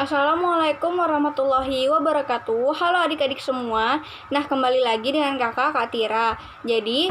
Assalamualaikum warahmatullahi wabarakatuh. Halo adik-adik semua. Nah, kembali lagi dengan Kak Tira. Jadi,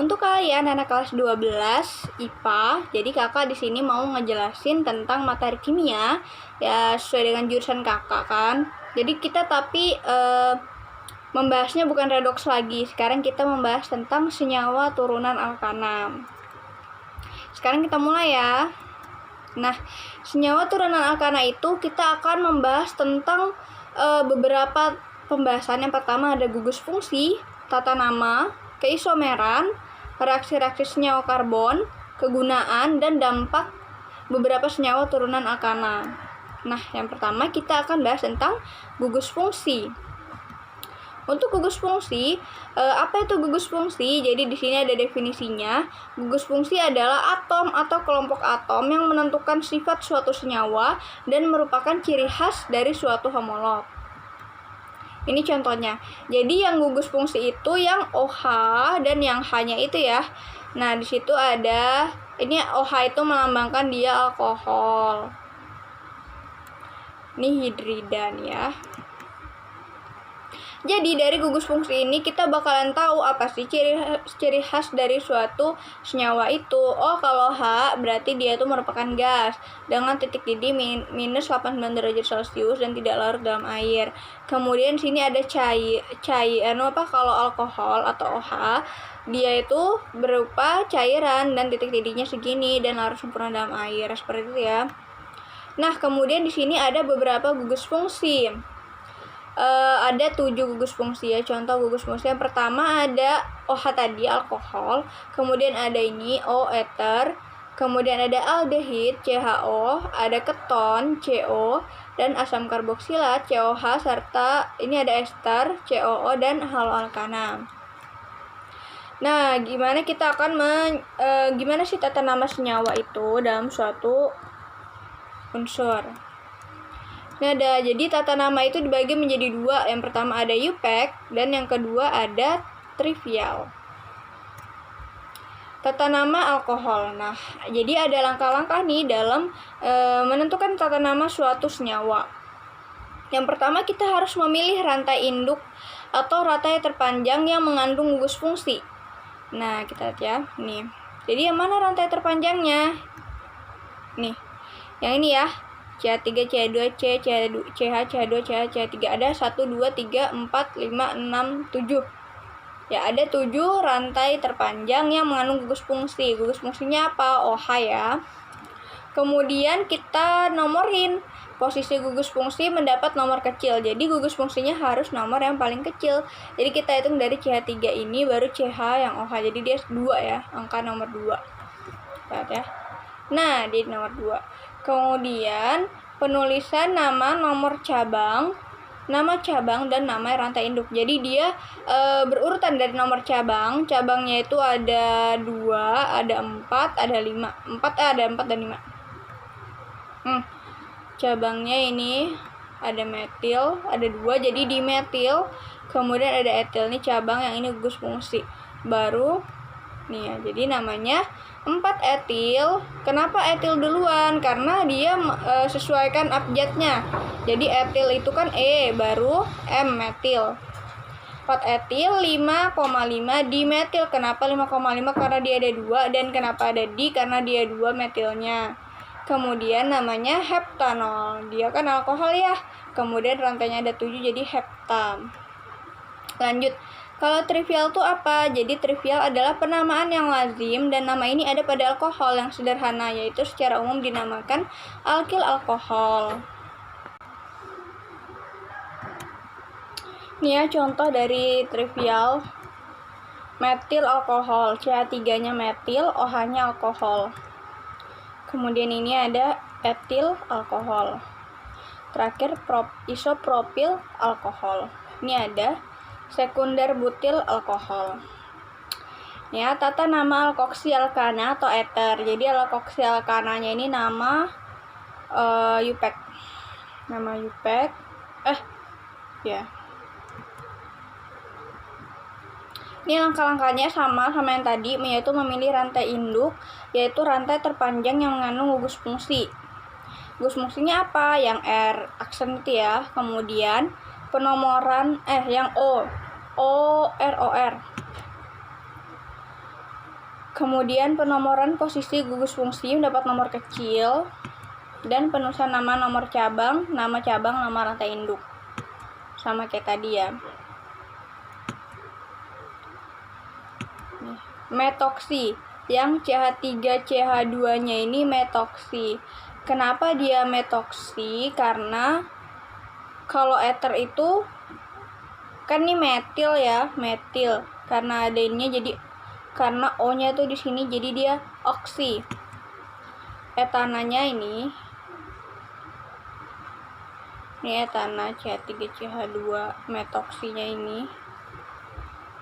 untuk kalian anak kelas 12 IPA, jadi Kakak di sini mau ngejelasin tentang materi kimia ya sesuai dengan jurusan Kakak kan. Jadi kita membahasnya bukan redoks lagi. Sekarang kita membahas tentang senyawa turunan alkana. Sekarang kita mulai ya. Nah, senyawa turunan alkana itu kita akan membahas tentang beberapa pembahasan. Yang pertama ada gugus fungsi, tata nama, keisomeran, reaksi-reaksi senyawa karbon, kegunaan, dan dampak beberapa senyawa turunan alkana. Nah, yang pertama kita akan bahas tentang gugus fungsi. Untuk gugus fungsi, apa itu gugus fungsi? Jadi di sini ada definisinya. Gugus fungsi adalah atom atau kelompok atom yang menentukan sifat suatu senyawa dan merupakan ciri khas dari suatu homolog. Ini contohnya. Jadi yang gugus fungsi itu yang OH dan yang H-nya itu ya. Nah, di situ ada ini OH itu melambangkan dia alkohol. Ini hidridan ya. Jadi dari gugus fungsi ini kita bakalan tahu apa sih ciri khas dari suatu senyawa itu. Oh, kalau H berarti dia itu merupakan gas dengan titik didih minus 89 derajat Celcius dan tidak larut dalam air. Kemudian sini ada kalau alkohol atau OH dia itu berupa cairan dan titik didihnya segini dan larut sempurna dalam air seperti itu ya. Nah, kemudian di sini ada beberapa gugus fungsi. Ada 7 gugus fungsi ya. Contoh gugus fungsi yang pertama ada OH tadi, alkohol. Kemudian ada ini O, ether. Kemudian ada aldehid, CHO. Ada keton, CO. Dan asam karboksilat, COH. Serta ini ada ester, COO. Dan haloalkana. Nah, gimana kita akan gimana sih tata nama senyawa itu dalam suatu unsur? Nah, jadi tata nama itu dibagi menjadi dua. Yang pertama ada UPAC dan yang kedua ada trivial. Tata nama alkohol. Nah, jadi ada langkah-langkah nih dalam menentukan tata nama suatu senyawa. Yang pertama kita harus memilih rantai induk atau rantai terpanjang yang mengandung gugus fungsi. Nah, kita lihat ya. Nih. Jadi yang mana rantai terpanjangnya? Nih. Yang ini ya. CH3, CH2, CH, CH2, CH, CH3. Ada 1, 2, 3, 4, 5, 6, 7. Ya, ada 7 rantai terpanjang yang mengandung gugus fungsi. Gugus fungsinya apa? OH ya. Kemudian kita nomorin. Posisi gugus fungsi mendapat nomor kecil. Jadi gugus fungsinya harus nomor yang paling kecil. Jadi kita hitung dari CH3 ini baru CH yang OH. Jadi dia 2 ya, angka nomor 2. Lihat ya. Nah, di nomor 2. Kemudian penulisan nama nomor cabang, dan nama rantai induk. Jadi dia berurutan dari nomor cabang. Cabangnya itu ada 2, ada 4, ada 5. 4 dan 5. Cabangnya ini ada metil, ada 2 jadi dimetil. Kemudian ada etil, ini cabang yang ini gugus fungsi. Baru nih ya, jadi namanya 4 etil. Kenapa etil duluan? Karena dia sesuaikan abjadnya. Jadi etil itu kan E, baru M, metil. 4 etil, 5,5 dimetil. Kenapa 5,5? Karena dia ada 2. Dan kenapa ada di? Karena dia 2 metilnya. Kemudian namanya heptanol. Dia kan alkohol ya. Kemudian rantainya ada 7 jadi heptam. Lanjut. Kalau trivial itu apa? Jadi trivial adalah penamaan yang lazim dan nama ini ada pada alkohol yang sederhana, yaitu secara umum dinamakan alkil alkohol. Ini ya contoh dari trivial. Metil alkohol, CH3-nya metil, OH-nya alkohol. Kemudian ini ada etil alkohol. Terakhir isopropil alkohol. Ini ada sekunder butil alkohol. Ya, tata nama alkoksialkana atau ether. Jadi alkoksialkananya ini nama UPAC. Nama UPAC. Ya. Ini langkah-langkahnya sama yang tadi, yaitu memilih rantai induk, yaitu rantai terpanjang yang mengandung gugus fungsi. gugus fungsinya apa? Yang R aksen itu ya. Kemudian penomoran yang O OR. Kemudian penomoran posisi gugus fungsi mendapat nomor kecil dan penulisan nama nomor cabang, nama rantai induk. Sama kayak tadi ya. Metoksi, yang CH3 CH2-nya ini metoksi. Kenapa dia metoksi? Karena kalau ether itu kan ini metil ya, metil. Karena ada ininya jadi karena O-nya tuh di sini jadi dia oksi. Etananya ini etana CH3CH2 metoksinya ini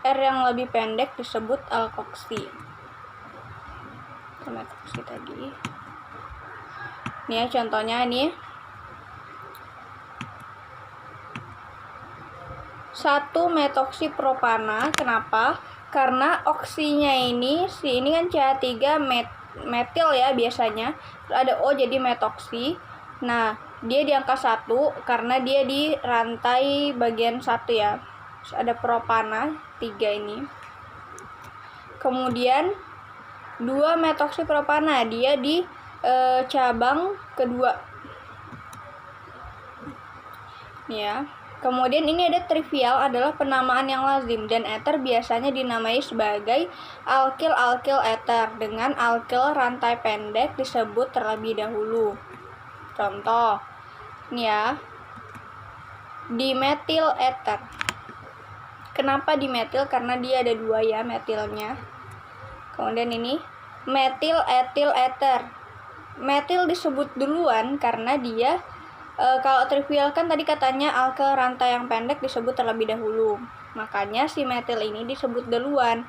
R yang lebih pendek disebut alkoksi. Metoksi tadi. Ini ya contohnya nih. 1 metoksi propana. Kenapa? Karena oksinya ini kan CH3 metil ya biasanya. Terus ada O jadi metoksi. Nah, dia di angka 1 karena dia di rantai bagian 1 ya. Terus ada propana 3 ini. Kemudian 2 metoksi propana, dia di cabang kedua. Ya. Kemudian ini ada trivial, adalah penamaan yang lazim, dan ether biasanya dinamai sebagai alkil ether dengan alkil rantai pendek disebut terlebih dahulu. Contoh, ini ya, dimetil ether. Kenapa dimetil? Karena dia ada 2 ya metilnya. Kemudian ini metil etil ether. Metil disebut duluan karena dia kalau trivial kan tadi katanya alkil rantai yang pendek disebut terlebih dahulu. Makanya si metil ini disebut duluan.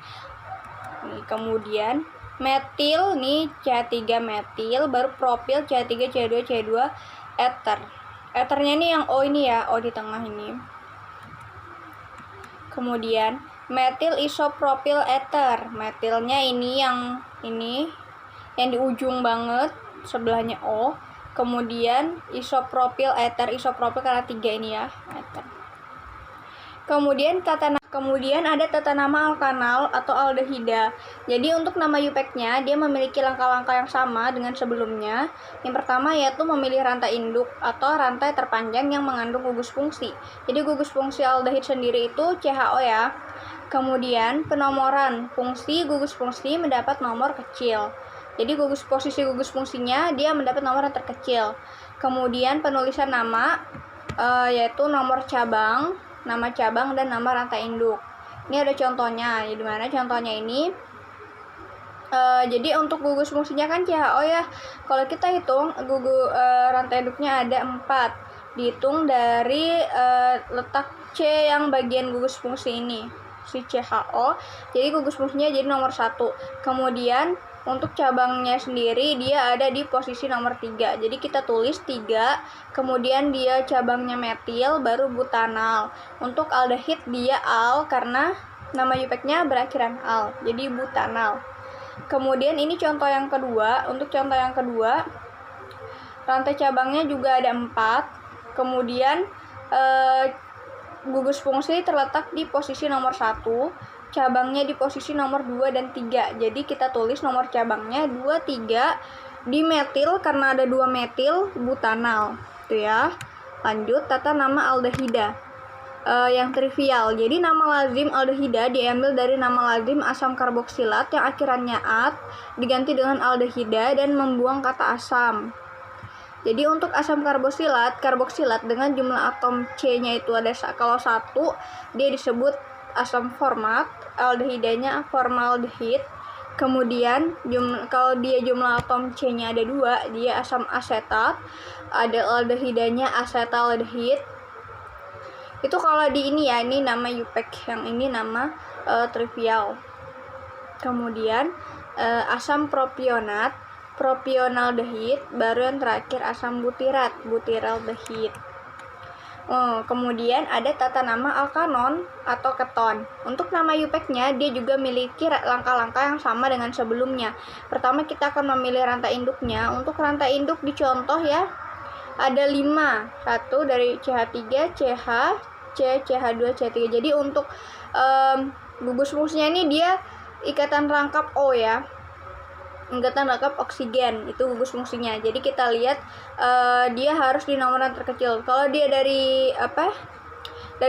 Nih, kemudian metil nih CH3 metil, baru propil CH3 CH2 CH2 ether. Ethernya nih yang O ini ya, O di tengah ini. Kemudian metil isopropil ether. Metilnya ini yang di ujung banget, sebelahnya O. Kemudian isopropil ether, isopropil karena 3 ini ya, ether. Kemudian ada tata nama alkanal atau aldehida. Jadi untuk nama UPEC-nya dia memiliki langkah-langkah yang sama dengan sebelumnya. Yang pertama yaitu memilih rantai induk atau rantai terpanjang yang mengandung gugus fungsi. Jadi gugus fungsi aldehid sendiri itu CHO ya. Kemudian penomoran fungsi, gugus fungsi mendapat nomor kecil. Jadi posisi gugus fungsinya dia mendapat nomor yang terkecil. Kemudian penulisan nama yaitu nomor cabang, nama cabang dan nama rantai induk. Ini ada contohnya. Di mana contohnya ini? Jadi untuk gugus fungsinya kan CHO ya. Kalau kita hitung rantai induknya ada 4. Dihitung dari letak C yang bagian gugus fungsi ini, si CHO. Jadi gugus fungsinya jadi nomor 1. Kemudian untuk cabangnya sendiri dia ada di posisi nomor 3. Jadi kita tulis 3, kemudian dia cabangnya metil, baru butanal. Untuk aldehid dia al karena nama UPEC-nya berakhiran al. Jadi butanal. Kemudian ini contoh yang kedua. Untuk contoh yang kedua, rantai cabangnya juga ada 4. Kemudian gugus fungsi terletak di posisi nomor 1. Cabangnya di posisi nomor 2 dan 3. Jadi kita tulis nomor cabangnya 2, 3 di metil karena ada 2 metil butanal. Itu ya. Lanjut tata nama aldehida. Yang trivial. Jadi nama lazim aldehida diambil dari nama lazim asam karboksilat yang akhirannya at diganti dengan aldehida dan membuang kata asam. Jadi untuk asam karboksilat dengan jumlah atom C-nya itu ada kalau 1 dia disebut asam format, aldehidanya formaldehid. Kemudian kalau dia jumlah atom C-nya ada 2, dia asam asetat, ada aldehidanya asetaldehid. Itu kalau di ini ya, ini nama UPEC, yang ini nama trivial. Kemudian asam propionat, propionaldehid, baru yang terakhir asam butirat, butiraldehid. Kemudian ada tata nama alkanon atau keton. Untuk nama UPEC-nya dia juga memiliki langkah-langkah yang sama dengan sebelumnya. Pertama kita akan memilih rantai induknya. Untuk rantai induk dicontoh ya. ada 5. 1 dari CH3, CH, C, CH2, CH3. Jadi untuk gugus fungsinya ini dia ikatan rangkap O ya. Ikatan rangkap oksigen itu gugus fungsinya. Jadi kita lihat dia harus di nomor yang terkecil. Kalau dia dari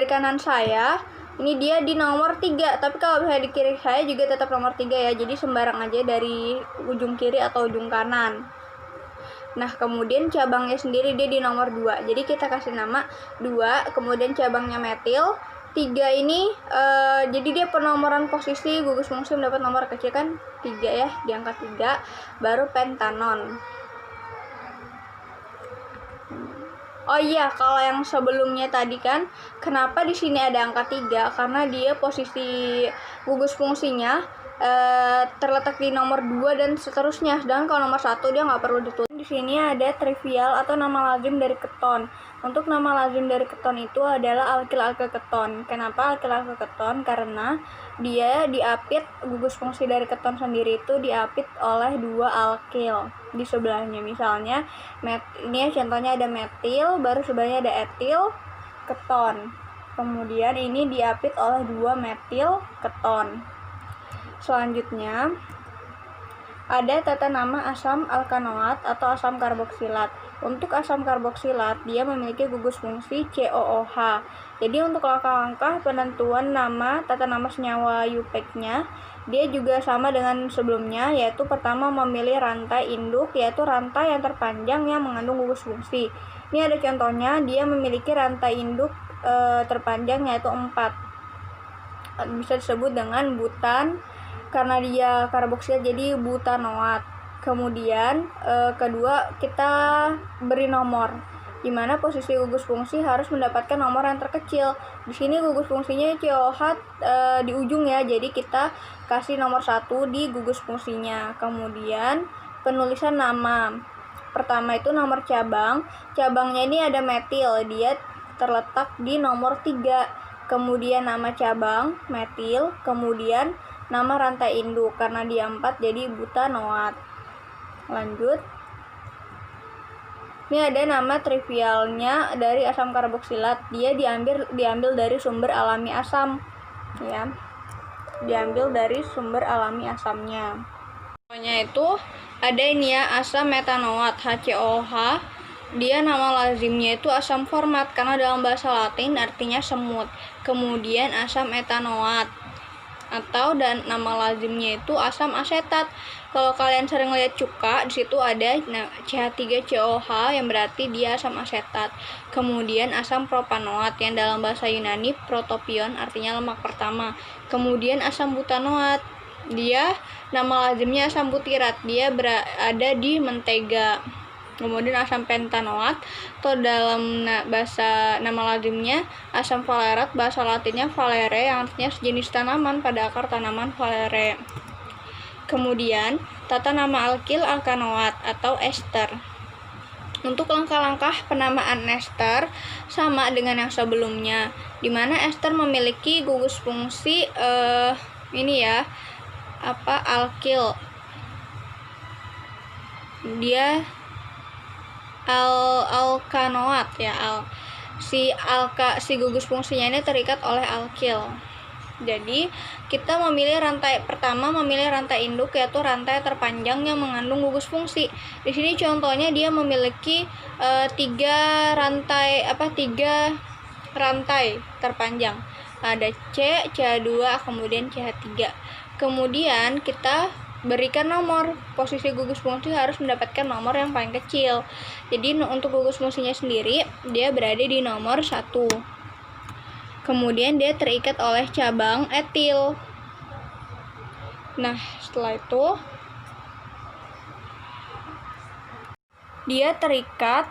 kanan saya, ini dia di nomor 3, tapi kalau misalnya di kiri saya juga tetap nomor 3 ya. Jadi sembarang aja dari ujung kiri atau ujung kanan. Nah, kemudian cabangnya sendiri dia di nomor 2. Jadi kita kasih nama 2, kemudian cabangnya metil. 3 ini jadi dia penomoran posisi gugus fungsi mendapat nomor kecil kan 3 ya, di angka 3, baru pentanon. Oh iya, kalau yang sebelumnya tadi kan, kenapa di sini ada angka 3? Karena dia posisi gugus fungsinya terletak di nomor 2 dan seterusnya. Sedangkan kalau nomor 1 dia nggak perlu ditulis. Di sini ada trivial atau nama lazim dari keton. Untuk nama lazim dari keton itu adalah alkil-alkil keton. Kenapa alkil-alkil keton? Karena dia diapit, gugus fungsi dari keton sendiri itu diapit oleh 2 alkil di sebelahnya. Misalnya ini ya, contohnya ada metil, baru sebelahnya ada etil, keton. Kemudian ini diapit oleh 2 metil keton. Selanjutnya ada tata nama asam alkanoat atau asam karboksilat. Untuk asam karboksilat dia memiliki gugus fungsi COOH. Jadi untuk langkah-langkah penentuan nama tata nama senyawa UPEC-nya dia juga sama dengan sebelumnya, yaitu pertama memilih rantai induk, yaitu rantai yang terpanjang yang mengandung gugus fungsi. Ini ada contohnya, dia memiliki rantai induk terpanjang yaitu 4. Bisa disebut dengan butan karena dia karboksilat jadi butanoat. Kemudian kedua kita beri nomor, di mana posisi gugus fungsi harus mendapatkan nomor yang terkecil. Di sini gugus fungsinya COH di ujung ya, jadi kita kasih nomor 1 di gugus fungsinya. Kemudian penulisan nama. Pertama itu nomor cabang. Cabangnya ini ada metil, dia terletak di nomor 3. Kemudian nama cabang metil, kemudian nama rantai induk karena dia 4 jadi butanoat. Lanjut. Ini ada nama trivialnya dari asam karboksilat. Dia diambil dari sumber alami asam ya. Diambil dari sumber alami asamnya. Contohnya itu ada ini ya, asam metanoat HCOH. Dia nama lazimnya itu asam format karena dalam bahasa Latin artinya semut. Kemudian asam etanoat atau dan nama lazimnya itu asam asetat. Kalau kalian sering lihat cuka, di situ ada CH3COH yang berarti dia asam asetat. Kemudian asam propanoat yang dalam bahasa Yunani protopion artinya lemak pertama. Kemudian asam butanoat, dia nama lazimnya asam butirat, dia berada di mentega. Kemudian asam pentanoat atau dalam bahasa nama lazimnya asam valerat, bahasa latinnya valere yang artinya sejenis tanaman pada akar tanaman valere. Kemudian tata nama alkil alkanoat atau ester. Untuk langkah-langkah penamaan ester sama dengan yang sebelumnya, di mana ester memiliki gugus fungsi ini ya, alkil. Dia alkanoat ya, si gugus fungsinya ini terikat oleh alkil. Jadi kita memilih pertama memilih rantai induk, yaitu rantai terpanjang yang mengandung gugus fungsi. Di sini contohnya dia memiliki 3 rantai terpanjang. Ada C, CH2, kemudian CH3. Kemudian kita berikan nomor, posisi gugus fungsi harus mendapatkan nomor yang paling kecil. Jadi untuk gugus fungsinya sendiri dia berada di nomor 1. Kemudian dia terikat oleh cabang etil. Nah, setelah itu dia terikat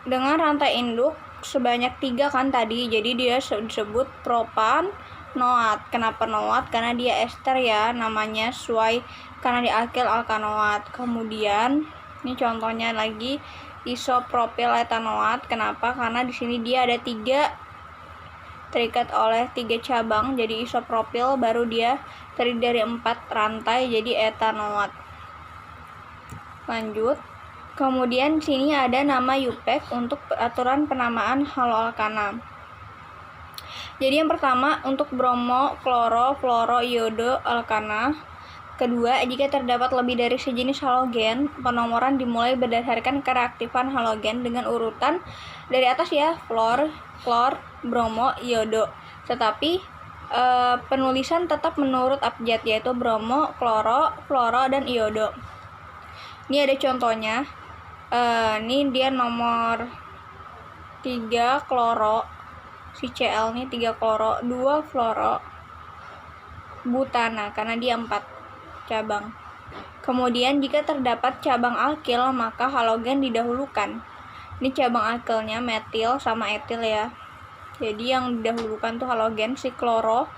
dengan rantai induk sebanyak 3 kan tadi. Jadi dia disebut propan noat. Kenapa noat? Karena dia ester ya, namanya sesuai karena di alkil alkanoat. Kemudian ini contohnya lagi isopropil etanoat. Kenapa? Karena di sini dia ada 3 terikat oleh 3 cabang jadi isopropil, baru dia terdiri dari 4 rantai jadi etanoat. Lanjut. Kemudian sini ada nama UPEC untuk aturan penamaan haloalkana. Jadi yang pertama untuk bromo, kloro, fluoro, iodo, alkana. Kedua, jika terdapat lebih dari sejenis halogen, penomoran dimulai berdasarkan kereaktifan halogen dengan urutan dari atas ya, fluor, klor, bromo, iodo. Tetapi penulisan tetap menurut abjad, yaitu bromo, kloro, fluoro, dan iodo. Ini ada contohnya. Ini dia nomor 3 kloro, si Cl nih 3 kloro, 2 fluoro, butana karena dia 4 cabang. Kemudian jika terdapat cabang alkil maka halogen didahulukan. Ini cabang alkilnya metil sama etil ya. Jadi yang didahulukan tuh halogen si kloro.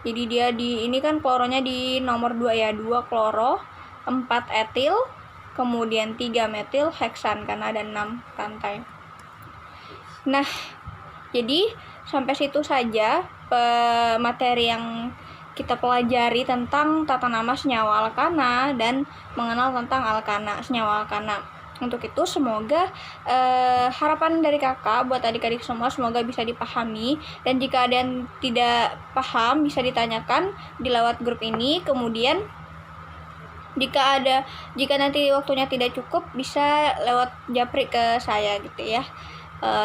Jadi dia ini kan kloronya di nomor 2 ya, 2 kloro, 4 etil, kemudian 3 metil heksan karena ada 6 rantai. Nah, jadi sampai situ saja materi yang kita pelajari tentang tata nama senyawa alkana dan mengenal tentang senyawa alkana. Untuk itu semoga harapan dari kakak buat adik-adik semua semoga bisa dipahami, dan jika ada yang tidak paham bisa ditanyakan di lewat grup ini. Kemudian jika nanti waktunya tidak cukup bisa lewat japri ke saya gitu ya.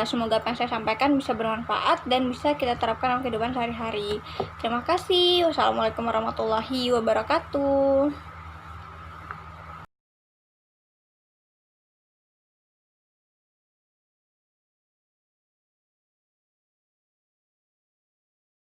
Semoga apa yang saya sampaikan bisa bermanfaat dan bisa kita terapkan dalam kehidupan sehari-hari. Terima kasih. Wassalamualaikum warahmatullahi wabarakatuh.